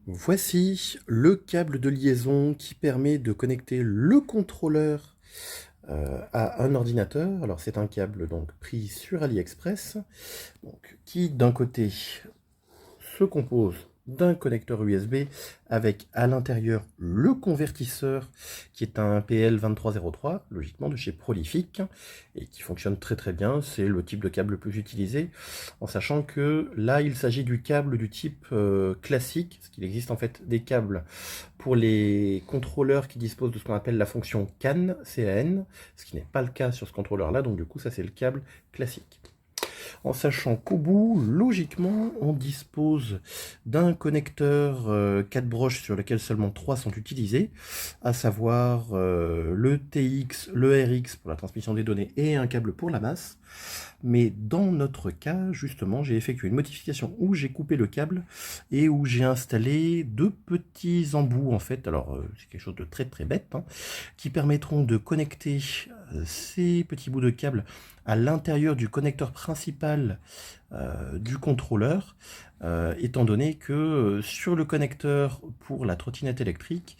Voici le câble de liaison qui permet de connecter le contrôleur à un ordinateur. Alors c'est un câble donc pris sur AliExpress, donc, qui d'un côté se compose d'un connecteur USB avec à l'intérieur le convertisseur qui est un PL2303, logiquement de chez Prolific, et qui fonctionne très très bien. C'est le type de câble le plus utilisé, en sachant que là il s'agit du câble du type classique, parce qu'il existe en fait des câbles pour les contrôleurs qui disposent de ce qu'on appelle la fonction CAN, CAN, ce qui n'est pas le cas sur ce contrôleur là, donc du coup ça c'est le câble classique. En sachant qu'au bout, logiquement, on dispose d'un connecteur 4 broches sur lequel seulement 3 sont utilisés, à savoir le TX, le RX pour la transmission des données et un câble pour la masse. Mais dans notre cas, justement, j'ai effectué une modification où j'ai coupé le câble et où j'ai installé deux petits embouts, en fait, alors c'est quelque chose de très très bête, hein, qui permettront de connecter ces petits bouts de câble à l'intérieur du connecteur principal du contrôleur, étant donné que sur le connecteur pour la trottinette électrique,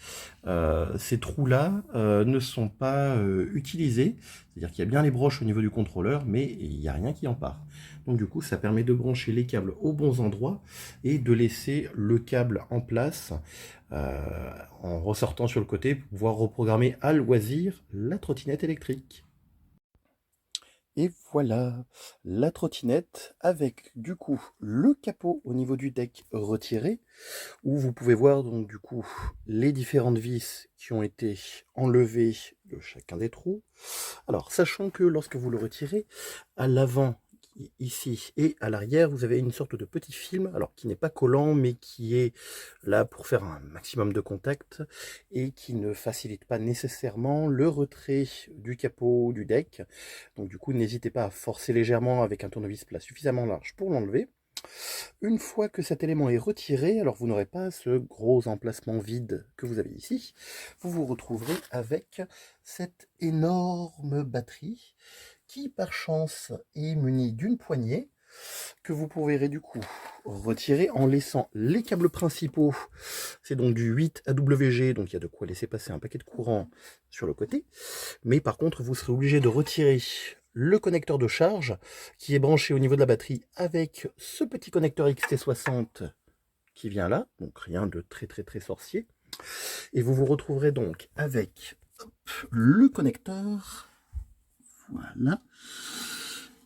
ces trous-là ne sont pas utilisés, c'est-à-dire qu'il y a bien les broches au niveau du contrôleur, mais il n'y a rien qui en part. Donc du coup, ça permet de brancher les câbles aux bons endroits et de laisser le câble en place en ressortant sur le côté pour pouvoir reprogrammer à loisir la trottinette électrique. Et voilà, la trottinette avec du coup le capot au niveau du deck retiré, où vous pouvez voir donc du coup les différentes vis qui ont été enlevées de chacun des trous. Alors, sachant que lorsque vous le retirez, à l'avant, ici, et à l'arrière, vous avez une sorte de petit film, alors qui n'est pas collant, mais qui est là pour faire un maximum de contact, et qui ne facilite pas nécessairement le retrait du capot du deck. Donc du coup, n'hésitez pas à forcer légèrement avec un tournevis plat suffisamment large pour l'enlever. Une fois que cet élément est retiré, alors vous n'aurez pas ce gros emplacement vide que vous avez ici, vous vous retrouverez avec cette énorme batterie qui par chance est munie d'une poignée que vous pourrez du coup retirer en laissant les câbles principaux. C'est donc du 8 AWG, donc il y a de quoi laisser passer un paquet de courant sur le côté. Mais par contre, vous serez obligé de retirer le connecteur de charge qui est branché au niveau de la batterie avec ce petit connecteur XT60 qui vient là, donc rien de très très très sorcier. Et vous vous retrouverez donc avec le connecteur, voilà,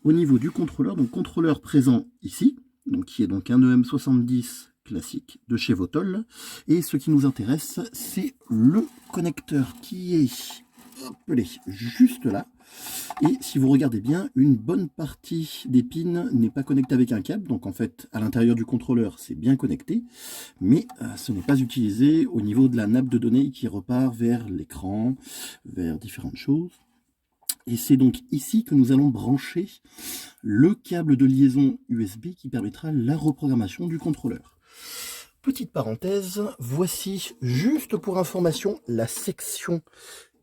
au niveau du contrôleur, donc contrôleur présent ici, donc qui est donc un EM70 classique de chez Votol. Et ce qui nous intéresse, c'est le connecteur qui est appelé juste là. Et si vous regardez bien, une bonne partie des pins n'est pas connectée avec un câble. Donc en fait, à l'intérieur du contrôleur, c'est bien connecté. Mais ce n'est pas utilisé au niveau de la nappe de données qui repart vers l'écran, vers différentes choses. Et c'est donc ici que nous allons brancher le câble de liaison USB qui permettra la reprogrammation du contrôleur. Petite parenthèse, voici juste pour information la section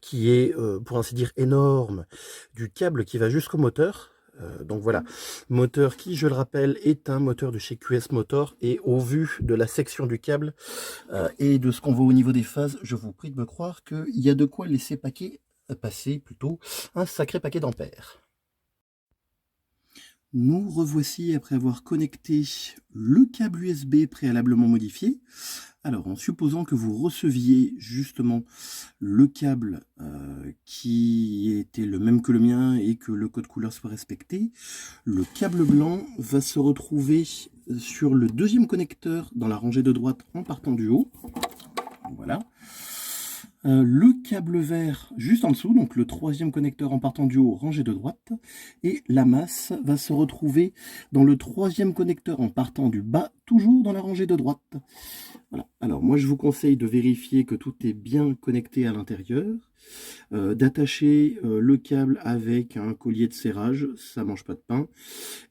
qui est, pour ainsi dire, énorme du câble qui va jusqu'au moteur. Donc voilà, moteur qui, je le rappelle, est un moteur de chez QS Motor, et au vu de la section du câble et de ce qu'on voit au niveau des phases, je vous prie de me croire qu'il y a de quoi laisser passer plutôt un sacré paquet d'ampères. Nous revoici après avoir connecté le câble USB préalablement modifié. Alors, en supposant que vous receviez justement le câble qui était le même que le mien et que le code couleur soit respecté, le câble blanc va se retrouver sur le deuxième connecteur dans la rangée de droite en partant du haut. Voilà. Le câble vert juste en dessous, donc le troisième connecteur en partant du haut, rangé de droite, et la masse va se retrouver dans le troisième connecteur en partant du bas, toujours dans la rangée de droite. Voilà. Alors moi je vous conseille de vérifier que tout est bien connecté à l'intérieur, d'attacher le câble avec un collier de serrage, ça mange pas de pain,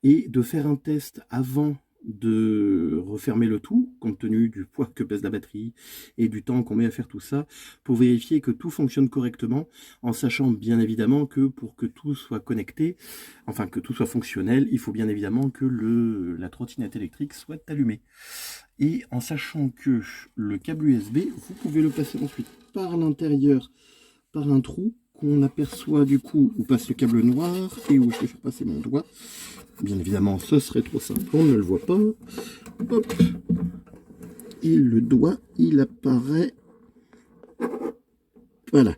et de faire un test avant de refermer le tout, compte tenu du poids que pèse la batterie et du temps qu'on met à faire tout ça, pour vérifier que tout fonctionne correctement, en sachant bien évidemment que pour que tout soit connecté, enfin que tout soit fonctionnel, il faut bien évidemment que la trottinette électrique soit allumée. Et en sachant que le câble USB, vous pouvez le passer ensuite par l'intérieur, par un trou qu'on aperçoit du coup où passe le câble noir et où je vais faire passer mon doigt. Bien évidemment, ce serait trop simple, on ne le voit pas. Hop. Et le doigt, il apparaît. Voilà.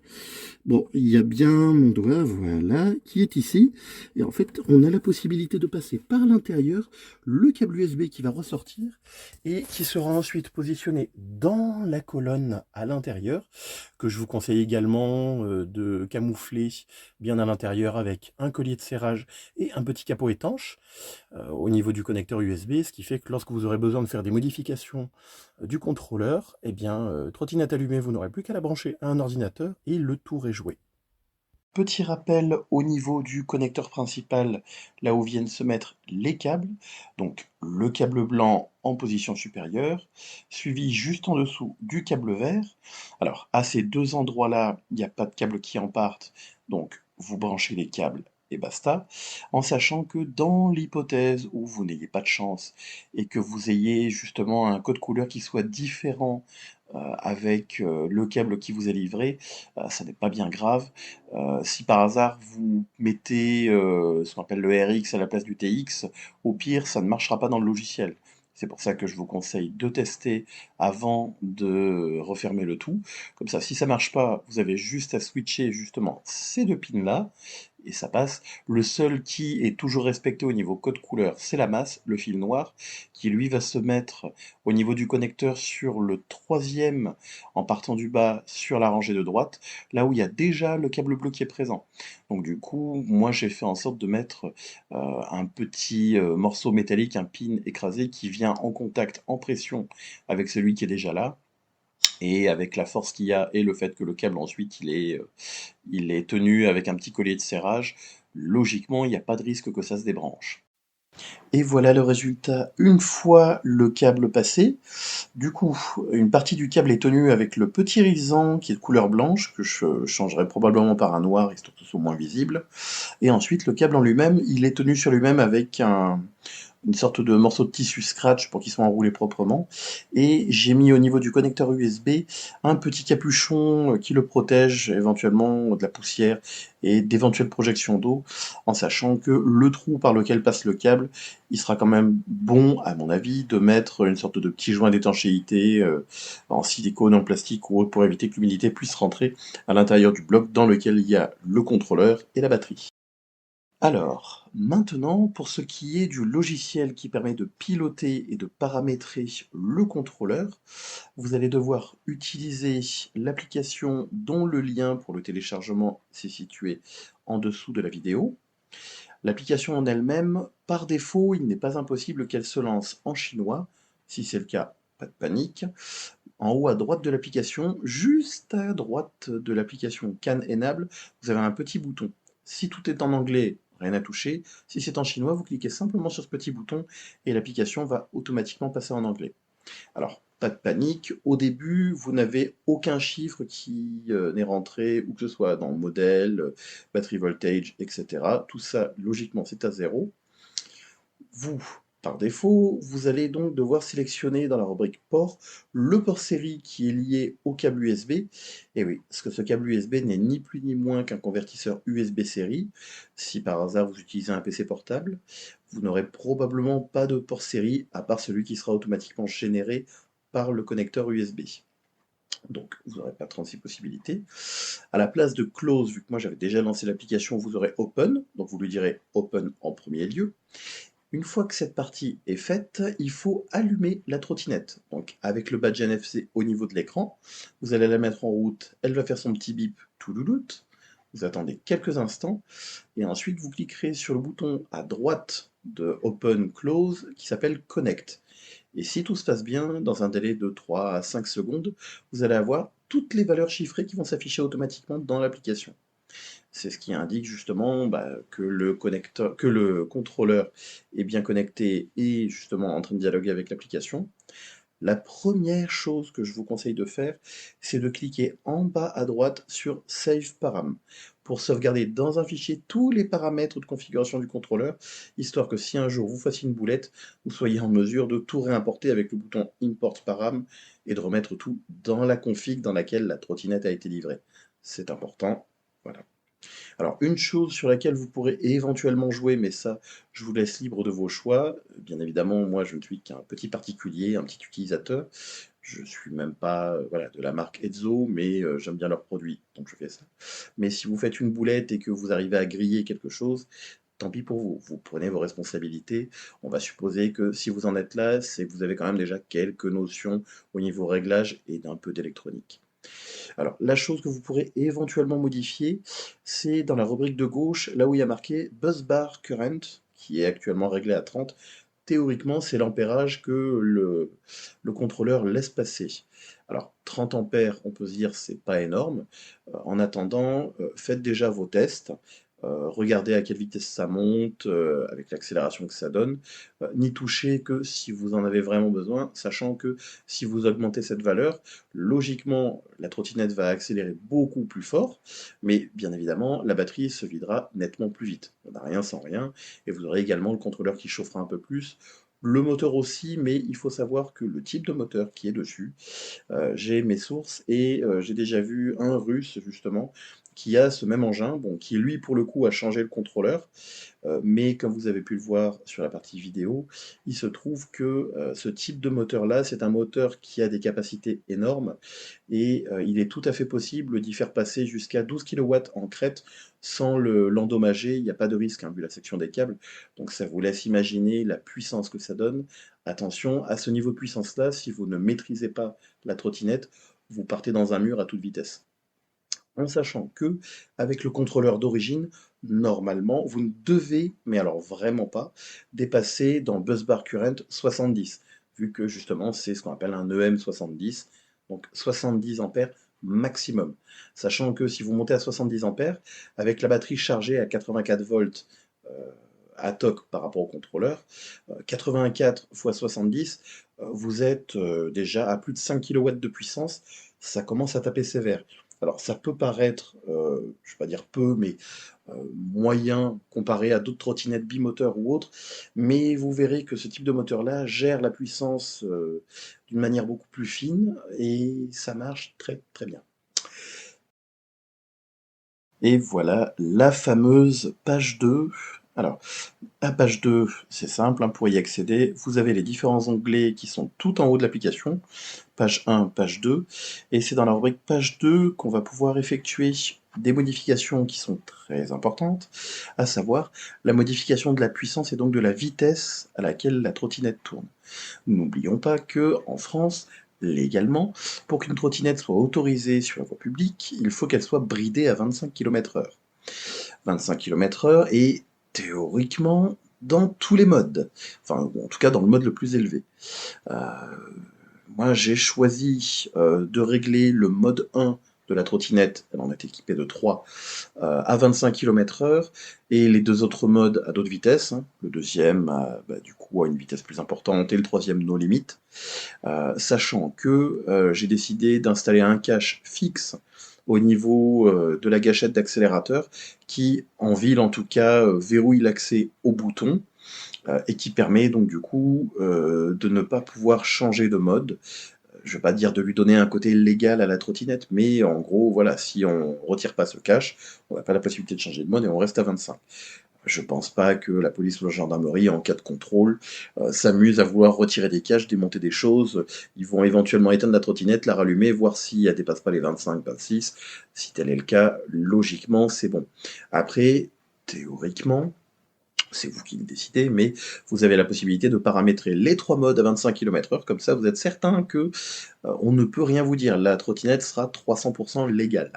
Bon, il y a bien mon doigt, voilà, qui est ici. Et en fait, on a la possibilité de passer par l'intérieur le câble USB qui va ressortir et qui sera ensuite positionné dans la colonne à l'intérieur, que je vous conseille également de camoufler bien à l'intérieur avec un collier de serrage et un petit capot étanche au niveau du connecteur USB, ce qui fait que lorsque vous aurez besoin de faire des modifications du contrôleur, eh bien, trottinette allumée, vous n'aurez plus qu'à la brancher à un ordinateur et le tour est joué. Petit rappel au niveau du connecteur principal, là où viennent se mettre les câbles. Donc le câble blanc en position supérieure, suivi juste en dessous du câble vert. Alors à ces deux endroits-là, il n'y a pas de câble qui en partent, donc vous branchez les câbles et basta, en sachant que dans l'hypothèse où vous n'ayez pas de chance et que vous ayez justement un code couleur qui soit différent avec le câble qui vous est livré, ça n'est pas bien grave. Si par hasard vous mettez ce qu'on appelle le RX à la place du TX, au pire, ça ne marchera pas dans le logiciel. C'est pour ça que je vous conseille de tester avant de refermer le tout. Comme ça, si ça marche pas, vous avez juste à switcher justement ces deux pins-là et ça passe. Le seul qui est toujours respecté au niveau code couleur, c'est la masse, le fil noir, qui lui va se mettre au niveau du connecteur sur le troisième en partant du bas sur la rangée de droite, là où il y a déjà le câble bleu qui est présent. Donc du coup, moi j'ai fait en sorte de mettre un petit morceau métallique, un pin écrasé qui vient en contact, en pression avec celui qui est déjà là. Et avec la force qu'il y a et le fait que le câble ensuite il est tenu avec un petit collier de serrage, logiquement il n'y a pas de risque que ça se débranche. Et voilà le résultat une fois le câble passé. Du coup, une partie du câble est tenue avec le petit risan qui est de couleur blanche, que je changerai probablement par un noir, histoire que ce soit moins visible. Et ensuite, le câble en lui-même, il est tenu sur lui-même avec une sorte de morceau de tissu scratch pour qu'il soit enroulé proprement. Et j'ai mis au niveau du connecteur USB un petit capuchon qui le protège éventuellement de la poussière et d'éventuelles projections d'eau, en sachant que le trou par lequel passe le câble, il sera quand même bon, à mon avis, de mettre une sorte de petit joint d'étanchéité en silicone, en plastique ou autre pour éviter que l'humidité puisse rentrer à l'intérieur du bloc dans lequel il y a le contrôleur et la batterie. Alors, maintenant, pour ce qui est du logiciel qui permet de piloter et de paramétrer le contrôleur, vous allez devoir utiliser l'application dont le lien pour le téléchargement s'est situé en dessous de la vidéo. L'application en elle-même, par défaut, il n'est pas impossible qu'elle se lance en chinois. Si c'est le cas, pas de panique. En haut à droite de l'application, juste à droite de l'application Can Enable, vous avez un petit bouton. Si tout est en anglais, rien à toucher. Si c'est en chinois, vous cliquez simplement sur ce petit bouton et l'application va automatiquement passer en anglais. Alors, pas de panique, au début, vous n'avez aucun chiffre qui n'est rentré, où que ce soit dans le modèle, batterie voltage, etc. Tout ça, logiquement, c'est à zéro. Vous, par défaut, vous allez donc devoir sélectionner dans la rubrique port le port série qui est lié au câble USB. Et oui, parce que ce câble USB n'est ni plus ni moins qu'un convertisseur USB série. Si par hasard vous utilisez un PC portable, vous n'aurez probablement pas de port série à part celui qui sera automatiquement généré par le connecteur USB. Donc vous n'aurez pas 36 possibilités. À la place de close, vu que moi j'avais déjà lancé l'application, vous aurez open, donc vous lui direz open en premier lieu. Une fois que cette partie est faite, il faut allumer la trottinette. Donc avec le badge NFC au niveau de l'écran, vous allez la mettre en route, elle va faire son petit bip tout louloute. Vous attendez quelques instants et ensuite vous cliquerez sur le bouton à droite de Open Close qui s'appelle Connect. Et si tout se passe bien, dans un délai de 3 à 5 secondes, vous allez avoir toutes les valeurs chiffrées qui vont s'afficher automatiquement dans l'application. C'est ce qui indique justement que que le contrôleur est bien connecté et justement en train de dialoguer avec l'application. La première chose que je vous conseille de faire, c'est de cliquer en bas à droite sur Save Param pour sauvegarder dans un fichier tous les paramètres de configuration du contrôleur, histoire que si un jour vous fassiez une boulette, vous soyez en mesure de tout réimporter avec le bouton Import Param et de remettre tout dans la config dans laquelle la trottinette a été livrée. C'est important. Voilà. Alors, une chose sur laquelle vous pourrez éventuellement jouer, mais ça, je vous laisse libre de vos choix. Bien évidemment, moi, je ne suis qu'un petit particulier, un petit utilisateur. Je suis même pas voilà, de la marque Ezzo, mais j'aime bien leurs produits, donc je fais ça. Mais si vous faites une boulette et que vous arrivez à griller quelque chose, tant pis pour vous. Vous prenez vos responsabilités. On va supposer que si vous en êtes là, c'est que vous avez quand même déjà quelques notions au niveau réglage et d'un peu d'électronique. Alors, la chose que vous pourrez éventuellement modifier, c'est dans la rubrique de gauche, là où il y a marqué Bus Bar Current, qui est actuellement réglé à 30. Théoriquement, c'est l'ampérage que le contrôleur laisse passer. Alors, 30 ampères, on peut se dire, c'est pas énorme. En attendant, faites déjà vos tests. Regardez à quelle vitesse ça monte, avec l'accélération que ça donne. N'y touchez que si vous en avez vraiment besoin, sachant que si vous augmentez cette valeur, logiquement, la trottinette va accélérer beaucoup plus fort, mais bien évidemment, la batterie se videra nettement plus vite. On n'a rien sans rien, et vous aurez également le contrôleur qui chauffera un peu plus, le moteur aussi, mais il faut savoir que le type de moteur qui est dessus, j'ai mes sources et j'ai déjà vu un russe justement qui a ce même engin, bon, qui lui pour le coup a changé le contrôleur, mais comme vous avez pu le voir sur la partie vidéo, il se trouve que ce type de moteur-là, c'est un moteur qui a des capacités énormes et il est tout à fait possible d'y faire passer jusqu'à 12 kW en crête sans l'endommager. Il n'y a pas de risque hein, vu la section des câbles, donc ça vous laisse imaginer la puissance que ça donne. Attention, à ce niveau de puissance-là, si vous ne maîtrisez pas la trottinette, vous partez dans un mur à toute vitesse en sachant que, avec le contrôleur d'origine, normalement, vous ne devez, mais alors vraiment pas, dépasser dans Bus Bar Current 70, vu que justement c'est ce qu'on appelle un EM70, donc 70 ampères maximum. Sachant que si vous montez à 70 ampères, avec la batterie chargée à 84 volts à toc par rapport au contrôleur, 84 x 70, vous êtes déjà à plus de 5 kW de puissance, ça commence à taper sévère. Alors ça peut paraître, je ne vais pas dire peu, mais moyen comparé à d'autres trottinettes bimoteurs ou autres, mais vous verrez que ce type de moteur-là gère la puissance d'une manière beaucoup plus fine et ça marche très très bien. Et voilà la fameuse page 2. Alors, la page 2, c'est simple, hein, pour y accéder, vous avez les différents onglets qui sont tout en haut de l'application, page 1, page 2, et c'est dans la rubrique page 2 qu'on va pouvoir effectuer des modifications qui sont très importantes, à savoir la modification de la puissance et donc de la vitesse à laquelle la trottinette tourne. N'oublions pas que en France, légalement, pour qu'une trottinette soit autorisée sur la voie publique, il faut qu'elle soit bridée à 25 km/h. 25 km/h et théoriquement dans tous les modes, enfin en tout cas dans le mode le plus élevé. Euh, Moi j'ai choisi de régler le mode 1 de la trottinette, elle en est équipée de 3, à 25 km/h, et les deux autres modes à d'autres vitesses, hein. Le deuxième du coup a une vitesse plus importante et le troisième no limite. Sachant que j'ai décidé d'installer un cache fixe au niveau de la gâchette d'accélérateur qui, en ville en tout cas, verrouille l'accès au bouton et qui permet donc du coup de ne pas pouvoir changer de mode. Je ne vais pas dire de lui donner un côté légal à la trottinette, mais en gros, voilà, si on ne retire pas ce cache, on n'a pas la possibilité de changer de mode et on reste à 25. Je pense pas que la police ou la gendarmerie, en cas de contrôle, s'amuse à vouloir retirer des caches, démonter des choses. Ils vont éventuellement éteindre la trottinette, la rallumer, voir si elle dépasse pas les 25, 26. Si tel est le cas, logiquement, c'est bon. Après, théoriquement, c'est vous qui le décidez, mais vous avez la possibilité de paramétrer les trois modes à 25 km/h, comme ça vous êtes certain que on ne peut rien vous dire. La trottinette sera 300% légale.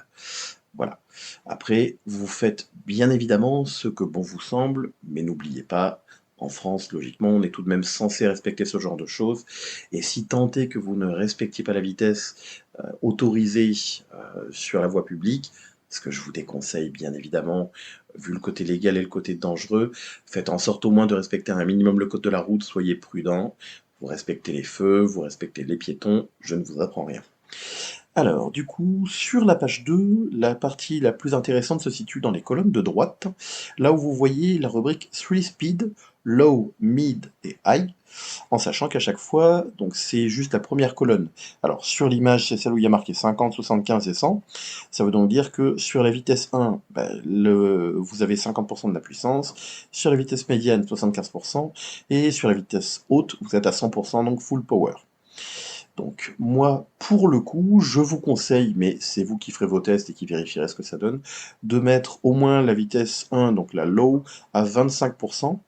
Voilà. Après, vous faites bien évidemment ce que bon vous semble, mais n'oubliez pas, en France, logiquement, on est tout de même censé respecter ce genre de choses. Et si tant est que vous ne respectiez pas la vitesse autorisée sur la voie publique, Ce que je vous déconseille, bien évidemment, vu le côté légal et le côté dangereux, faites en sorte au moins de respecter un minimum le code de la route, soyez prudent, vous respectez les feux, vous respectez les piétons, je ne vous apprends rien. Alors, du coup, sur la page 2, la partie la plus intéressante se situe dans les colonnes de droite, là où vous voyez la rubrique 3 Speed, Low, Mid et High, en sachant qu'à chaque fois, donc c'est juste la première colonne. Alors, sur l'image, c'est celle où il y a marqué 50, 75 et 100. Ça veut donc dire que sur la vitesse 1, vous avez 50% de la puissance, sur la vitesse médiane, 75%, et sur la vitesse haute, vous êtes à 100%, donc full power. Donc moi, pour le coup, je vous conseille, mais c'est vous qui ferez vos tests et qui vérifierez ce que ça donne, de mettre au moins la vitesse 1, donc la low, à 25%.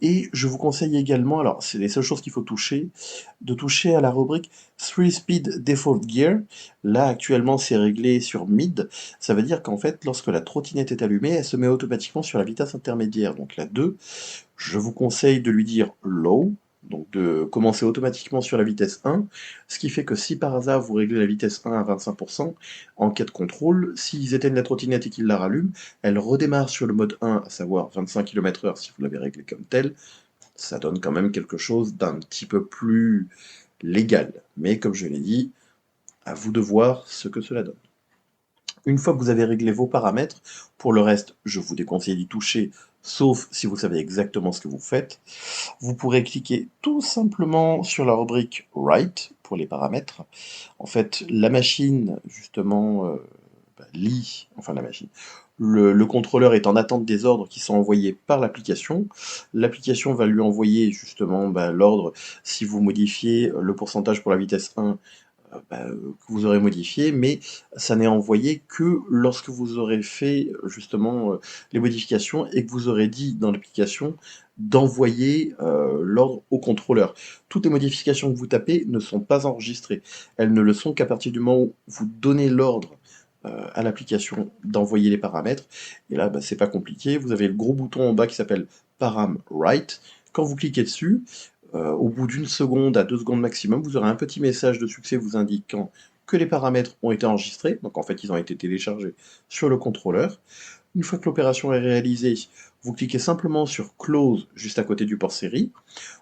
Et je vous conseille également, alors c'est les seules choses qu'il faut toucher, de toucher à la rubrique 3 Speed Default Gear. Là actuellement c'est réglé sur mid, ça veut dire qu'en fait lorsque la trottinette est allumée, elle se met automatiquement sur la vitesse intermédiaire, donc la 2. Je vous conseille de lui dire low, donc de commencer automatiquement sur la vitesse 1, ce qui fait que si par hasard vous réglez la vitesse 1 à 25%, en cas de contrôle, s'ils éteignent la trottinette et qu'ils la rallument, elle redémarre sur le mode 1, à savoir 25 km/h si vous l'avez réglé comme tel. Ça donne quand même quelque chose d'un petit peu plus légal. Mais comme je l'ai dit, à vous de voir ce que cela donne. Une fois que vous avez réglé vos paramètres, pour le reste, je vous déconseille d'y toucher, sauf si vous savez exactement ce que vous faites. Vous pourrez cliquer tout simplement sur la rubrique Write pour les paramètres. En fait, la machine, justement, lit, enfin la machine, le contrôleur est en attente des ordres qui sont envoyés par l'application. L'application va lui envoyer justement l'ordre si vous modifiez le pourcentage pour la vitesse 1 que vous aurez modifié, mais ça n'est envoyé que lorsque vous aurez fait justement les modifications et que vous aurez dit dans l'application d'envoyer l'ordre au contrôleur. Toutes les modifications que vous tapez ne sont pas enregistrées. Elles ne le sont qu'à partir du moment où vous donnez l'ordre à l'application d'envoyer les paramètres. Et là, c'est pas compliqué. Vous avez le gros bouton en bas qui s'appelle Param Write. Quand vous cliquez dessus, au bout d'une seconde à 2 secondes maximum, vous aurez un petit message de succès vous indiquant que les paramètres ont été enregistrés, donc en fait ils ont été téléchargés sur le contrôleur. Une fois que l'opération est réalisée, vous cliquez simplement sur Close juste à côté du port série,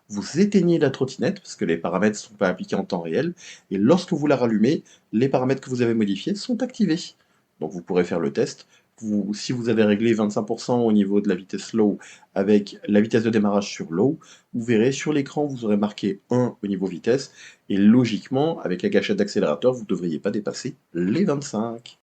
vous éteignez la trottinette, parce que les paramètres ne sont pas appliqués en temps réel, et lorsque vous la rallumez, les paramètres que vous avez modifiés sont activés. Donc vous pourrez faire le test. Si vous avez réglé 25% au niveau de la vitesse low avec la vitesse de démarrage sur low, vous verrez sur l'écran, vous aurez marqué 1 au niveau vitesse, et logiquement, avec la gâchette d'accélérateur, vous ne devriez pas dépasser les 25.